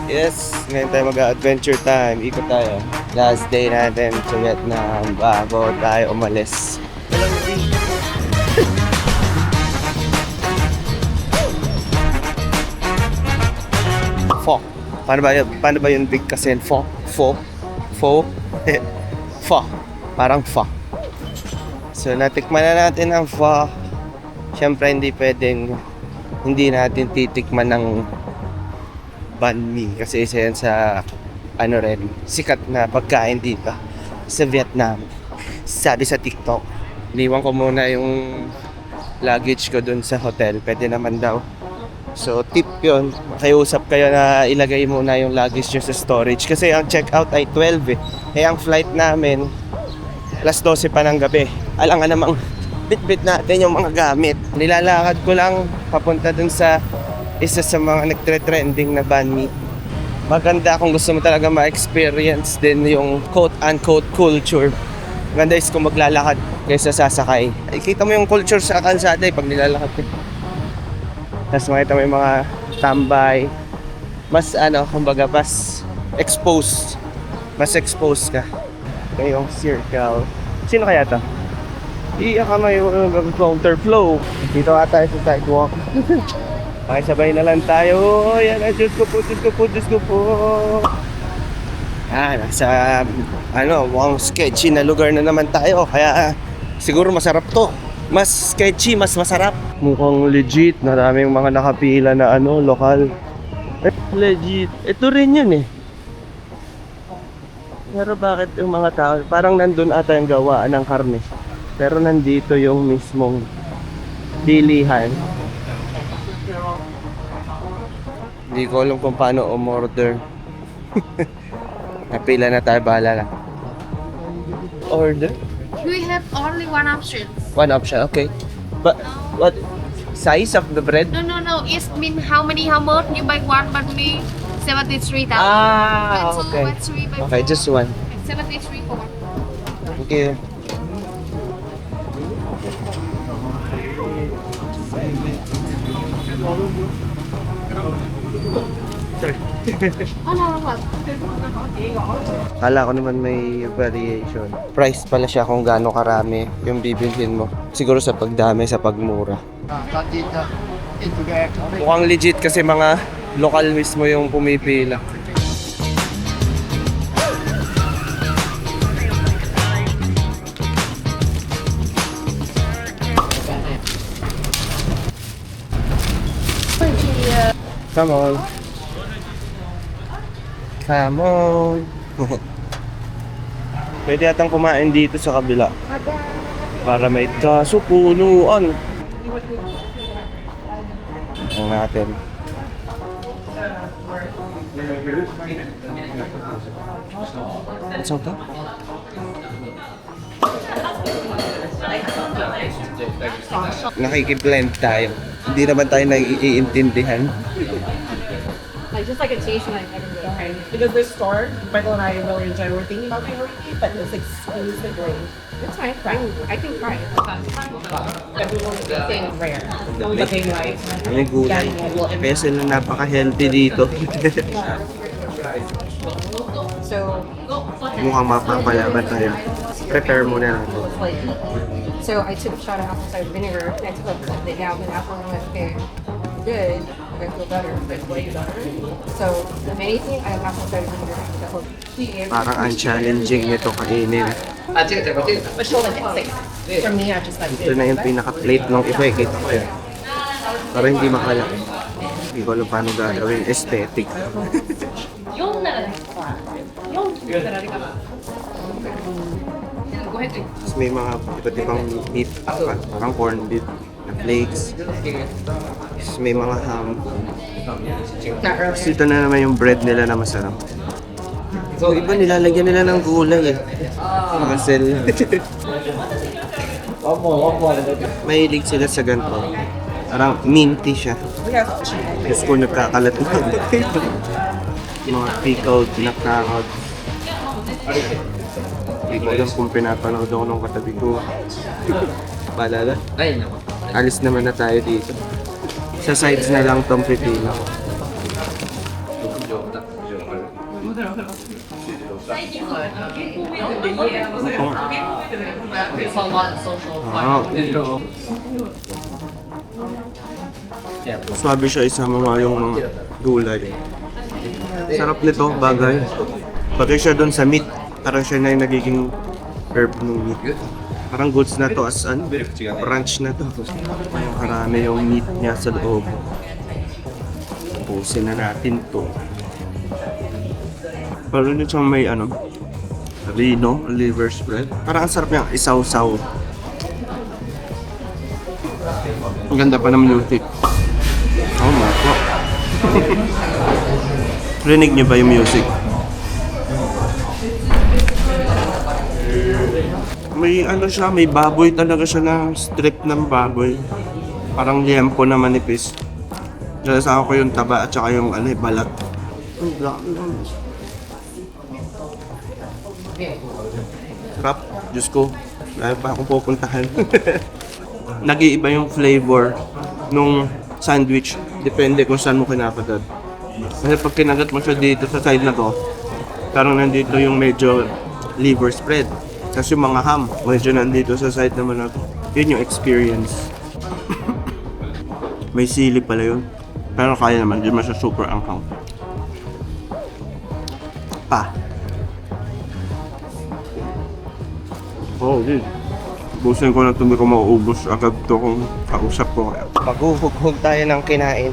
Yes, ngayon tayo mag-adventure time. Ikot tayo. Last day natin sa Vietnam bago tayo umalis. Pho. Paano ba yung big kasi? Pho. Pho. Pho. Parang pho. So, natikman na natin ang pho. Siyempre, hindi natin titikman ng banh mi kasi isa yan sa sikat na pagkain dito sa Vietnam. Sabi sa TikTok, iniwan ko muna yung luggage ko dun sa hotel, pwede naman daw. So tip yun, makiusap kayo na ilagay muna yung luggage nyo sa storage kasi ang check-out ay 12 ang flight namin alas 12 pa ng gabi. Alangan namang bit-bit natin yung mga gamit. Nilalakad ko lang papunta dun sa isa sa mga nagtre-trending na banh mi. Maganda kung gusto mo talaga ma-experience din yung quote-unquote culture. Maganda is kung maglalakad kaysa sasakay. Ay, kita mo yung culture sa kalsada pag nilalakad ka. Tapos makita mo yung mga tambay. Mas kumbaga mas exposed. Mas exposed ka. Ito yung circle. Sino kaya to? Iiyak ka yung counterflow. Dito ata sa sidewalk. Pakisabay na lang tayo. Yan, Diyos ko po. Nasa mukhang sketchy na lugar na naman tayo. Kaya siguro masarap to. Mas sketchy, mas masarap. Mukhang legit. Maraming mga nakapila na lokal. Legit. Ito rin yun Pero bakit yung mga tao, parang nandun ata yung gawaan ng karne. Pero nandito yung mismong bilihan. Hindi ko alam kung paano umorder. Napila na tayo, bahala lang. Order? We have only one option. One option, okay. But what size of the bread? No. It's mean how much you buy one banh mi? 73,000. Okay. What's 3 by Okay, 4? just one. 73 for one. Okay. Ano? Kala ko naman may variation. Price pala siya kung gaano karami yung bibilhin mo. Siguro sa pagdami, sa pagmura. Mukhang legit kasi mga lokal mismo yung pumipila. Come on. Come on. Pwede atang kumain dito sa kabila. Para may kasupunuan. Ang natin. Saan to? Nakikiblend tayo. Hindi naman tayo naiintindihan. Just like a taste like everything. Because this store, Michael and I really enjoy. We're thinking about being repeat, but it's exclusively. It's fine. I can try it. Everyone's eating rare. Looking like. May gulay. Kaya sila napaka-healthy dito. So. Mukhang mapapalaban tayo. Prepare muna natin. So I took a shot of apple cider vinegar. I took the down the apple and I went, okay, good. I feel better. So the main thing I have apple cider vinegar. That will Parang ang challenging nito kainin. but she'll like it six. For me, I just like Ito na yung pinaka-plate ng iba. Kita ko yan. Para hindi makalaki. Hindi ko alam paano gagawin. Aesthetic. Tapos may mga iba't ibang meat. Parang corned beef na flakes. Tapos may mga ham. Tapos ito na naman yung bread nila na masarap. So iba nilalagyan nila ng gulay Hassle. Mahilig sila sa ganito. Parang minty siya. Tapos kung nagkakalat na mga pickled na carrots. Hindi ko alam kung pinapanood ako ng katabi ko. Paalala? Alis naman na tayo dito. Sa sides na lang tong pipino. It's a lot of social Swabe siya, isama nga yung mga gulay. Sarap nito, bagay. Bagay siya doon sa meat. Parang siya na yung nagiging herb ng meat. Parang goods na to as ano, branch na to. Marami yung meat niya sa loob. Pusin na natin to. Parang yun siyang may ano, Reno, liver spread. Parang ang sarap niyang isaw-saw. Ang ganda pa naman yung tip. Oh my God. Rinig niyo ba yung music? May ano siya, may baboy talaga siya na strip ng baboy. Parang liempo na manipis. Nalasawa ko yung taba at saka yung ano, balat. Ang dami lang. Sarap, Diyos ko. Dahil pa akong pupuntahan. Nag-iiba yung flavor nung sandwich. Depende kung saan mo kinakagat. Kasi pag kinagat mo siya dito sa side na to, parang nandito yung medyo liver spread. Kasi yung mga ham, medyo nandito sa side naman na to. Yun yung experience. May sili pala yun. Pero kaya naman, di man siya super anghang. Pa. Oh, dude. Busin ko na ito, hindi ko mauubos agad to kung kausap ko. Maghuhughog tayo ng kinain.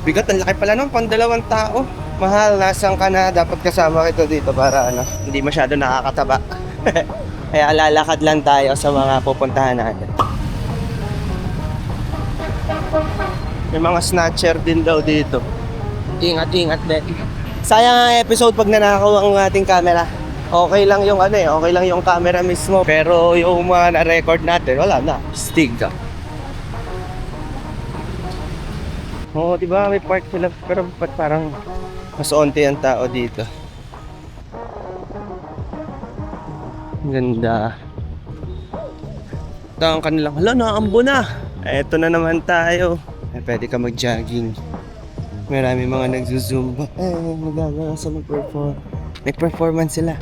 Bigat, ang laki pala nun, pang 2 tao. Mahal, nasaan ka na? Dapat kasama kita dito para ano, hindi masyado nakakataba. Kaya lalakad lang tayo sa mga pupuntahan natin. May mga snatcher din daw dito. Ingat-ingat din. Sayang ang episode pag nanakaw ang ating camera. Okay lang yung ano eh, okay lang yung camera mismo. Pero yung mga na-record natin, wala na. Stig ka. Oo, diba? May park sila. Pero parang mas onti ang tao dito. Ganda. Ito ang kanilang, hala, naambo na. Eto na naman tayo. Pwede ka mag-jogging. Marami mga nagzuzumba. Magagawa sa mag-perform. Nag-performance sila.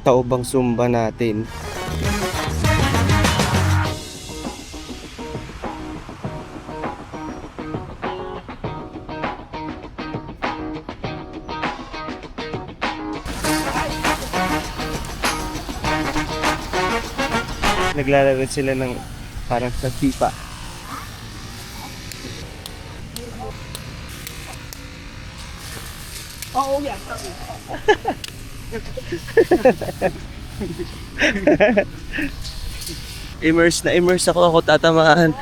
Taobang Zumba natin. Naglalaro sila ng parang sa FIFA. Oh, yeah. Immerse ako tatamaan.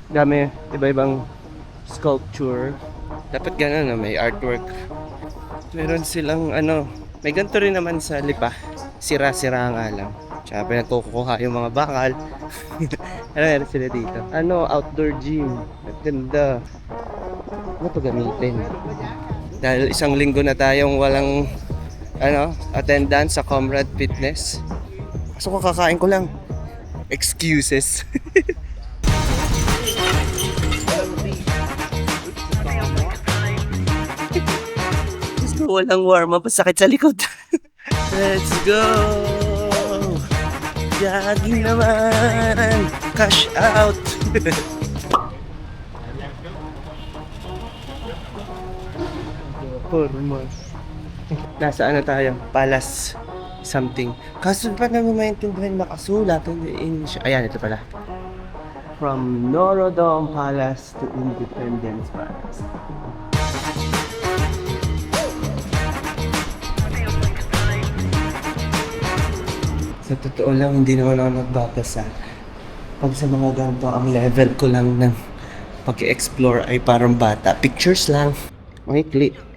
Dami, iba-ibang sculpture. Dapat ganun, may artwork. Meron silang ano, may ganito rin naman sa Lipa. Sira-sira nga lang. Tsaka pinagkukuha yung mga bakal. Ano meron sila dito? Ano, outdoor gym. At ganda. Ano to gamitin? Dahil 1 linggo na tayong walang attendance sa Comrade Fitness. So kakain ko lang. Excuses. Let's go, walang warm up, sakit sa likod. Let's go. Jogging naman. Cash out. Formas. Nasa ano tayo? Palace something. Kaso pa naman maintindihan nakasulat. Ayan, ito pala. From Norodom Palace to Independence Palace. Sa totoo lang, hindi naman ako nagbabasa. Pag sa mga ganito, ang level ko lang ng pag-explore ay parang bata. Pictures lang. Maikli.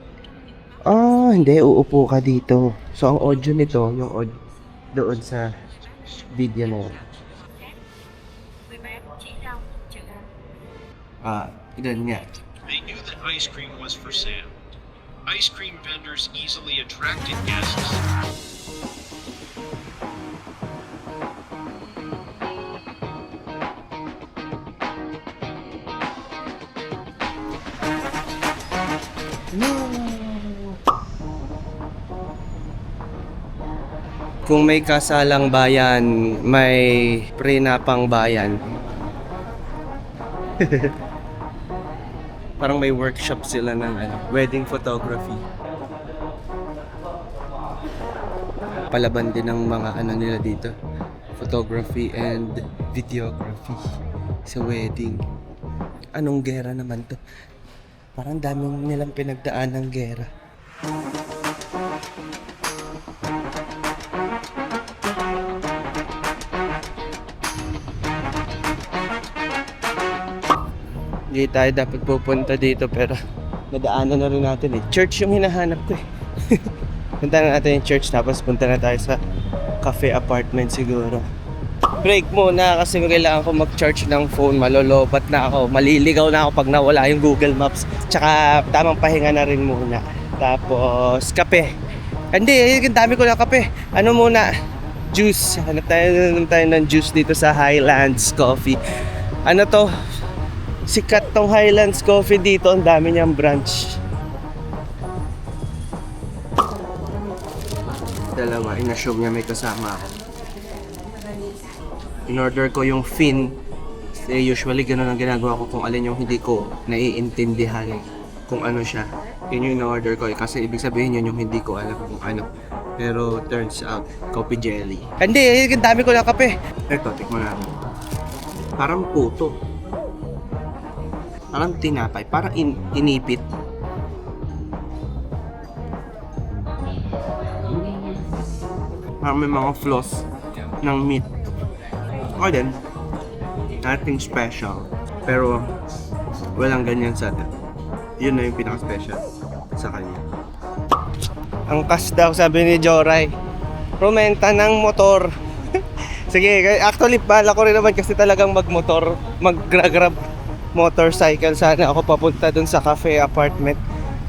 Hindi. Uupo ka dito. So, ang audio nito, yung audio doon sa video na yun. Ganyan. They knew that ice cream was for sale. Ice cream vendors easily attracted guests. Kung may kasalang bayan, may prenapang bayan. Parang may workshop sila ng wedding photography. Palaban din ng mga nila dito. Photography and videography sa wedding. Anong gera naman to? Parang daming nilang pinagdaan ng gera. Hindi tayo dapat pupunta dito pero nadaanan na rin natin eh. Church yung hinahanap ko eh. Punta na natin yung church tapos punta na tayo sa cafe apartment siguro. Break muna kasi kailangan ko mag-charge ng phone. Malolobat na ako. Maliligaw na ako pag nawala yung Google Maps. Tsaka tamang pahinga na rin muna. Tapos kape. Hindi, ang dami ko na kape. Ano muna? Juice. Hanap tayo ng juice dito sa Highlands Coffee. Ano to? Sikat tong Highlands Coffee dito. Ang dami niyang branch. Dalawa. In-assume niya may kasama ako. In-order ko yung fin. Usually ganun ang ginagawa ko kung alin yung hindi ko naiintindihan kung ano siya. Yun yung in-order ko kasi ibig sabihin yun yung hindi ko alam kung ano. Pero turns out, coffee jelly. Hindi, ang dami ko na kape. Ito, tikman natin. Parang puto. Parang tinapay, parang inipit. Parang may mga flaws ng meat. O din, nothing special. Pero walang ganyan sa atin. Yun na yung pinaka-special sa kanya. Ang kas daw sabi ni Joray, rumenta ng motor. Sige, actually bala ko rin naman kasi talagang magmotor, mag-grab motorcycle sana ako papunta dun sa cafe apartment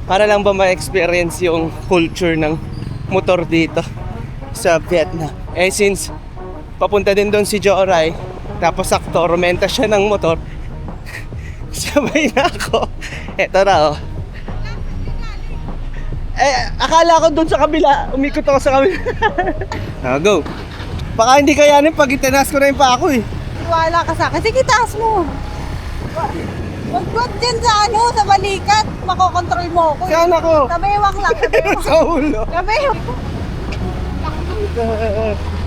para lang ba ma-experience yung culture ng motor dito sa Vietnam. Eh since papunta din dun si Joray tapos sakto rumenta siya ng motor sabay na ako. Eto na oh. Eh akala ko dun sa kabila, umikot ako sa kabila. Go. Baka hindi kayanin pag itinas ko na yung pa ako eh. Wala ka sa akin. Sige, taas mo. Wag dyan sa sa balikat. Makokontrol mo ako. Saan ako? Kabewang lang. Sa ulo. Kabewang.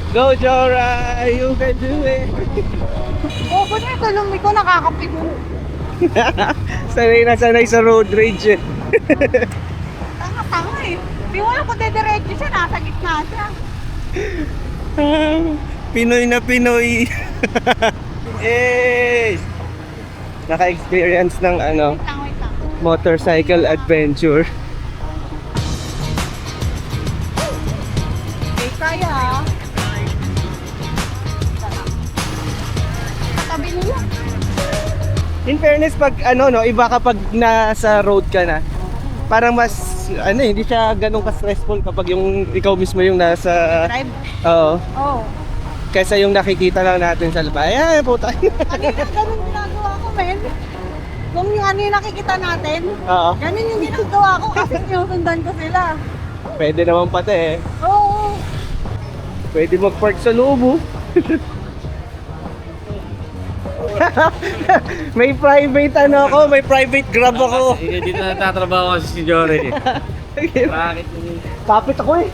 Go Joray, you can do it. Oo, na ito. Lumi ko nakakapigo. sanay sa road rage eh. Tanga eh. Di wala ko dediretso siya. Nasa gitna siya. Pinoy na Pinoy. Eh, naka-experience ng Wait lang. motorcycle adventure. Okay, kaya ha. Tabi niyo. In fairness, pag iba kapag nasa road ka na, parang mas hindi siya ganun ka-stressful kapag yung ikaw mismo yung nasa Drive? oo, Oo. kaysa yung nakikita lang natin sa labas. Ay, puta. Kanina, ganun ginagawa ko, men. Kung yung yung nakikita natin, Oo. ganun yung ginagawa ko kasi sinusundan ko sila. Pwede naman pati eh. Oo. Pwede mag-park sa loob. May private may private grab ako. Dito nagtatrabaho kasi si Jory. Bakit? Kapit ako eh.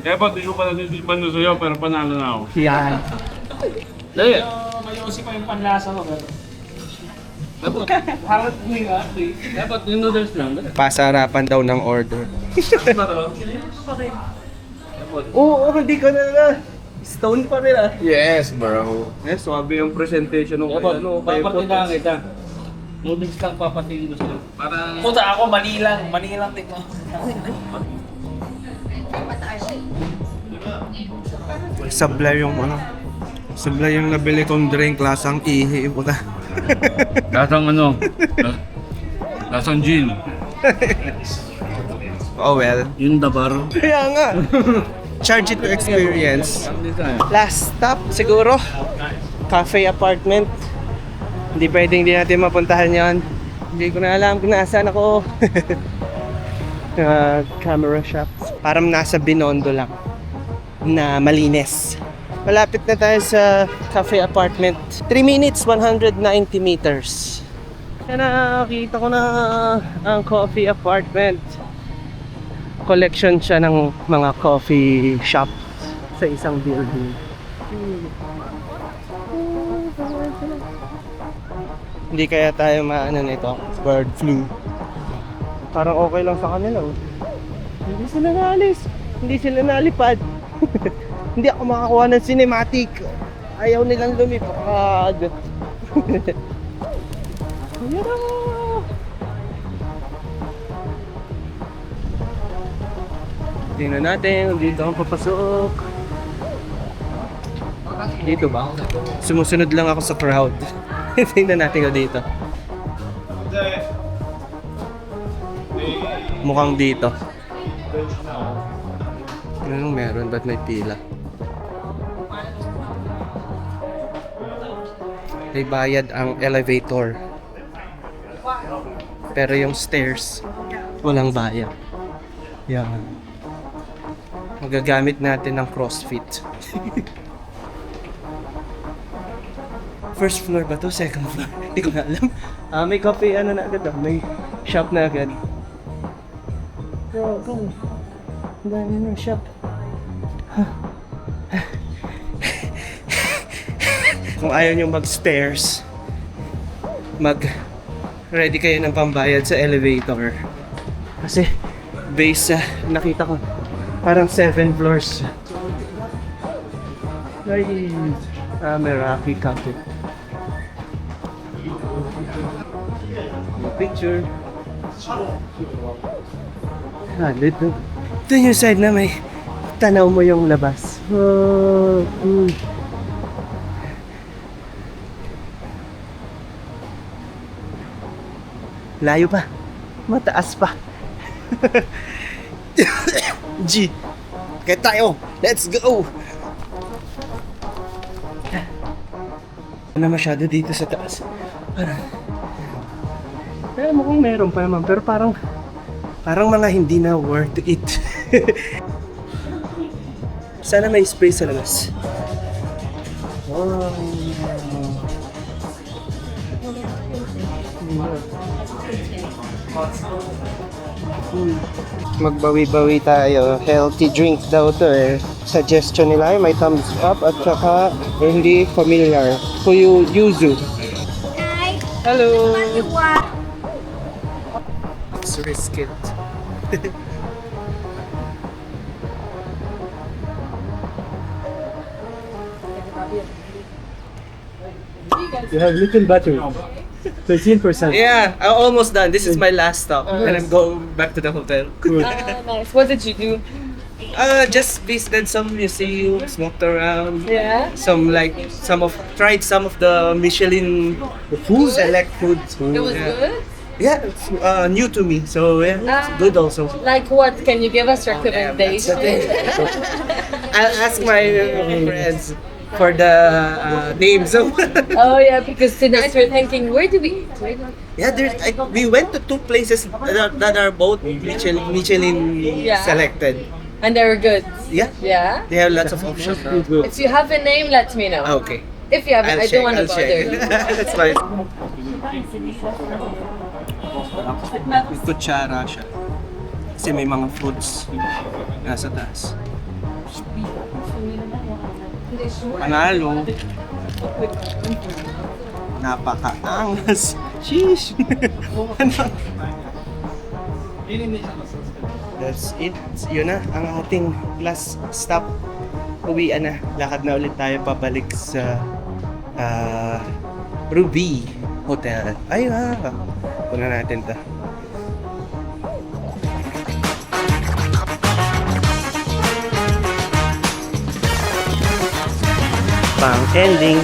Dapat di ko pala dito sa'yo pero panalo na ako. Yan. Dali! Mayusi pa yung panlasa mo. Dapat yung noodles lang. Pasarapan daw ng order. Ba to? Oo, hindi ko na. Stone pa rin ah. Yes, bro. Swabe yung presentation ng Dapat, papatindahan kita. Noodles lang papatingin ko sa'yo. Parang... Puta ako, mali lang tingnan. Sablay yung sablay yung nabili kong drink, lasang ihi. Puta. Lasang lasang gin. Oh well. Yung dabar. Kaya nga. charge it to experience. Ang dito eh. Last stop siguro, cafe apartment. Hindi pwedeng hindi natin mapuntahan yon. Hindi ko na alam kung nasaan ako. Camera shops. Parang nasa Binondo lang na malinis. Malapit na tayo sa cafe apartment. 3 minutes, 190 meters. Yan, nakita ko na ang coffee apartment. Collection siya ng mga coffee shop sa isang building. Hindi kaya tayo maano nito, bird flu. Parang okay lang sa kanila. Oh. Hindi sila naalis. Hindi sila nalipad. Hindi ako makakuha ng cinematic. Ayaw nilang lumipad. Ayan na. Tingnan natin kung dito ako papasok. Dito ba? Sumusunod lang ako sa crowd. Tingnan natin ko dito. Mukhang dito. Anong meron? Ba't may pila? May bayad ang elevator. Pero yung stairs, walang bayad. Yan. Magagamit natin ng CrossFit. First floor ba to? Second floor? Hindi ko na alam. May coffee ano na agad. May shop na agad. Go. Ang dami ng shop. Kung ayaw nyo mag-stairs, ready kayo ng pambayad sa elevator. Kasi base sa nakita ko, parang 7 floors. Meraki Cafe. Picture. Dito. Ito yung side na may tanaw mo yung labas. Layo pa. Mataas pa. G. Kaya tayo. Let's go. Na masyado dito sa taas. Pero mukhang meron pa naman. Pero parang mga hindi na worth it. Sana may space sa labas. Magbawi-bawi tayo. Healthy drink daw to eh. Suggestion nila ay may thumbs up at saka hindi familiar. Yuzu. Hi. Hello. What? Let's risk it. You have little battery. 13%. Yeah, I'm almost done. This is my last stop. And I'm going back to the hotel. Nice. What did you do? Just visited some museums, walked around. Yeah. Tried some of the Michelin Food? select foods. It was good. Yeah, it's new to me, so yeah, it's good also. Like what? Can you give us recommendations? I'll ask my friends for the names. Oh yeah, because tonight we're thinking, where do we eat? Yeah, we went to 2 places that are both Michelin Yeah. selected. And they were good. Yeah, Yeah. they have lots of options. If you have a name, let me know. Okay. If you haven't, I don't want to I'll check. bother. That's fine. May kutsara siya. Kasi may mga foods nasa taas. Panalo. Napakaangas. Sheesh. That's it. Yun na ang ating last stop. Uwian na. Lakad na ulit tayo pabalik sa Ruby Hotel. Ay, Puna natin to. Pang ending.